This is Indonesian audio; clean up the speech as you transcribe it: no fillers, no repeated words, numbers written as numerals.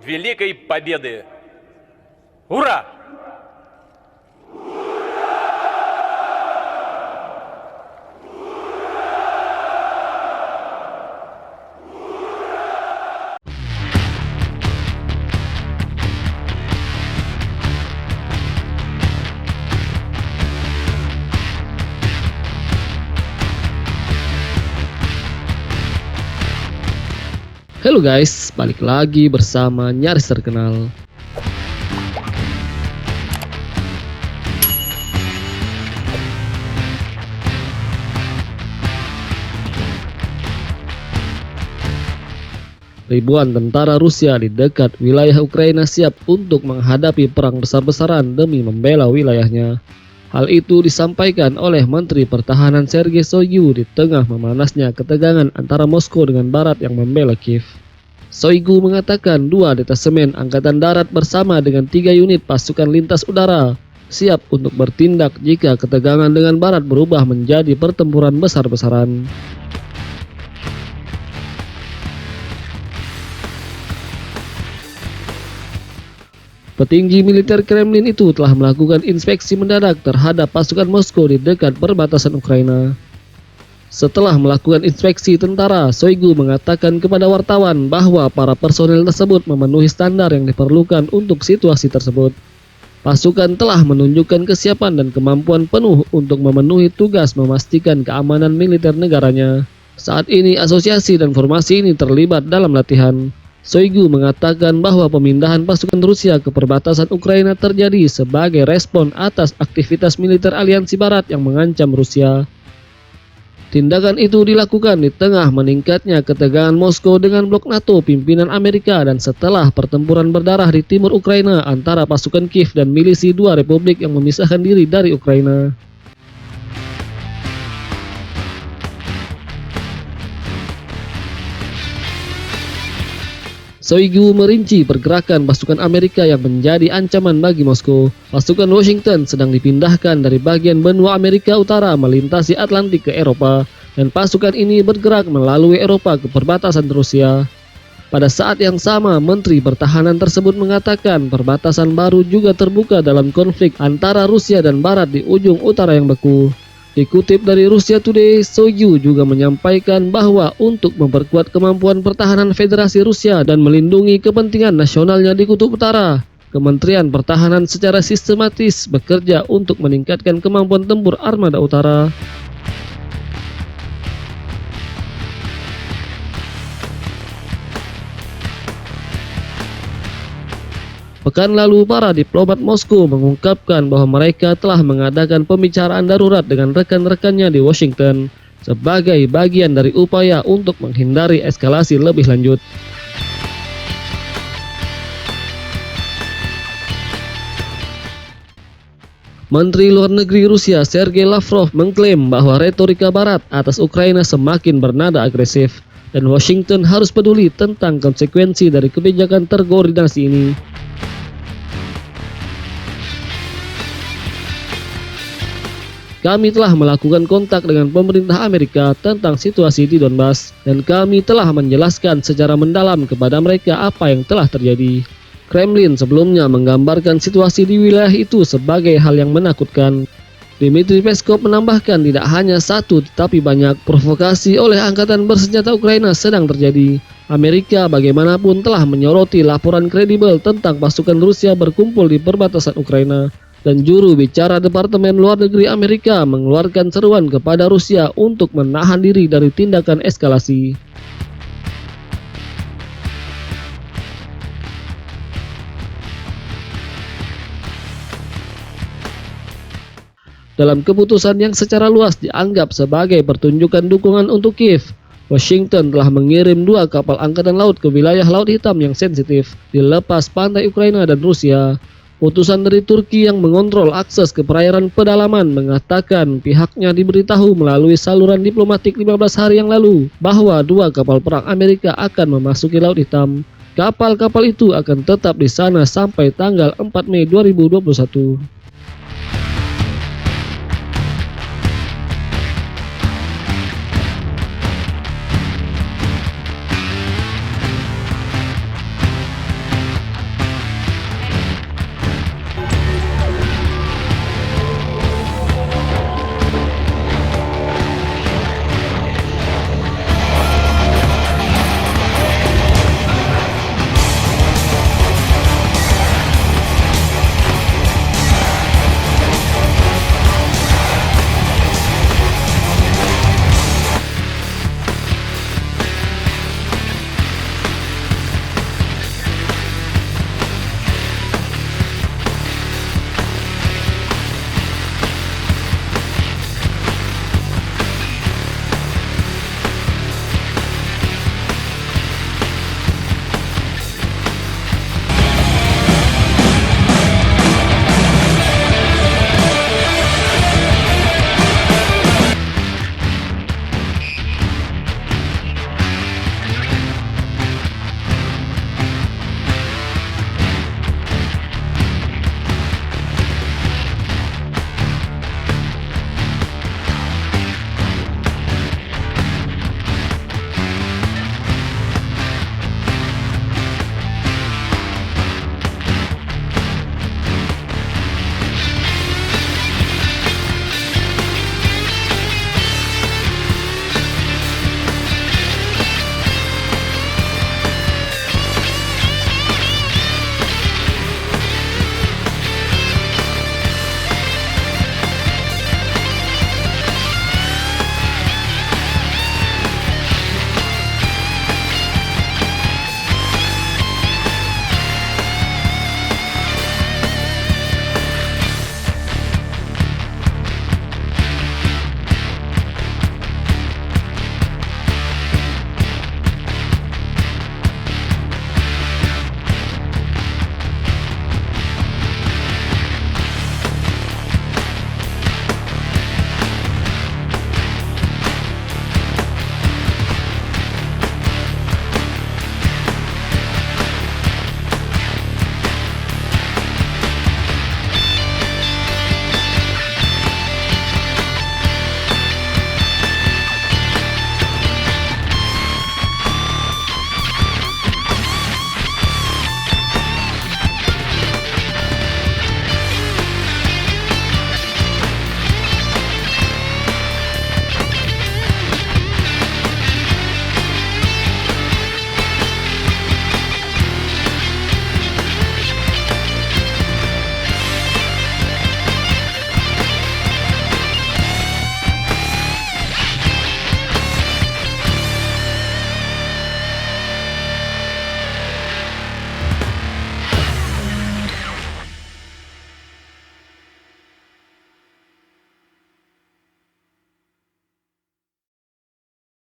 великой победы. Ура! Halo guys, balik lagi bersama Nyaris Terkenal. Ribuan tentara Rusia di dekat wilayah Ukraina siap untuk menghadapi perang besar-besaran demi membela wilayahnya. Hal itu disampaikan oleh Menteri Pertahanan Sergei Shoigu di tengah memanasnya ketegangan antara Moskow dengan Barat yang membela Kiev. Shoigu mengatakan 2 detasemen Angkatan Darat bersama dengan 3 unit pasukan lintas udara siap untuk bertindak jika ketegangan dengan Barat berubah menjadi pertempuran besar-besaran. Petinggi militer Kremlin itu telah melakukan inspeksi mendadak terhadap pasukan Moskow di dekat perbatasan Ukraina. Setelah melakukan inspeksi tentara, Shoigu mengatakan kepada wartawan bahwa para personel tersebut memenuhi standar yang diperlukan untuk situasi tersebut. Pasukan telah menunjukkan kesiapan dan kemampuan penuh untuk memenuhi tugas memastikan keamanan militer negaranya. Saat ini asosiasi dan formasi ini terlibat dalam latihan. Shoigu mengatakan bahwa pemindahan pasukan Rusia ke perbatasan Ukraina terjadi sebagai respon atas aktivitas militer aliansi Barat yang mengancam Rusia. Tindakan itu dilakukan di tengah meningkatnya ketegangan Moskow dengan blok NATO pimpinan Amerika dan setelah pertempuran berdarah di timur Ukraina antara pasukan Kiev dan milisi 2 republik yang memisahkan diri dari Ukraina. Shoigu merinci pergerakan pasukan Amerika yang menjadi ancaman bagi Moskow. Pasukan Washington sedang dipindahkan dari bagian benua Amerika Utara melintasi Atlantik ke Eropa, dan pasukan ini bergerak melalui Eropa ke perbatasan Rusia. Pada saat yang sama, Menteri Pertahanan tersebut mengatakan perbatasan baru juga terbuka dalam konflik antara Rusia dan Barat di ujung utara yang beku. Dikutip dari Russia Today, Shoigu juga menyampaikan bahwa untuk memperkuat kemampuan pertahanan Federasi Rusia dan melindungi kepentingan nasionalnya di Kutub Utara, Kementerian Pertahanan secara sistematis bekerja untuk meningkatkan kemampuan tempur Armada Utara. Pekan lalu, para diplomat Moskow mengungkapkan bahwa mereka telah mengadakan pembicaraan darurat dengan rekan-rekannya di Washington sebagai bagian dari upaya untuk menghindari eskalasi lebih lanjut. Menteri Luar Negeri Rusia Sergei Lavrov mengklaim bahwa retorika Barat atas Ukraina semakin bernada agresif dan Washington harus peduli tentang konsekuensi dari kebijakan terkoordinasi ini. Kami telah melakukan kontak dengan pemerintah Amerika tentang situasi di Donbas, dan kami telah menjelaskan secara mendalam kepada mereka apa yang telah terjadi. Kremlin sebelumnya menggambarkan situasi di wilayah itu sebagai hal yang menakutkan. Dmitry Peskov menambahkan tidak hanya satu tetapi banyak provokasi oleh angkatan bersenjata Ukraina sedang terjadi. Amerika bagaimanapun telah menyoroti laporan kredibel tentang pasukan Rusia berkumpul di perbatasan Ukraina. Dan juru bicara Departemen Luar Negeri Amerika mengeluarkan seruan kepada Rusia untuk menahan diri dari tindakan eskalasi. Dalam keputusan yang secara luas dianggap sebagai pertunjukan dukungan untuk Kiev, Washington telah mengirim 2 kapal angkatan laut ke wilayah Laut Hitam yang sensitif di lepas pantai Ukraina dan Rusia. Putusan dari Turki yang mengontrol akses ke perairan pedalaman mengatakan pihaknya diberitahu melalui saluran diplomatik 15 hari yang lalu bahwa 2 kapal perang Amerika akan memasuki Laut Hitam. Kapal-kapal itu akan tetap di sana sampai tanggal 4 Mei 2021.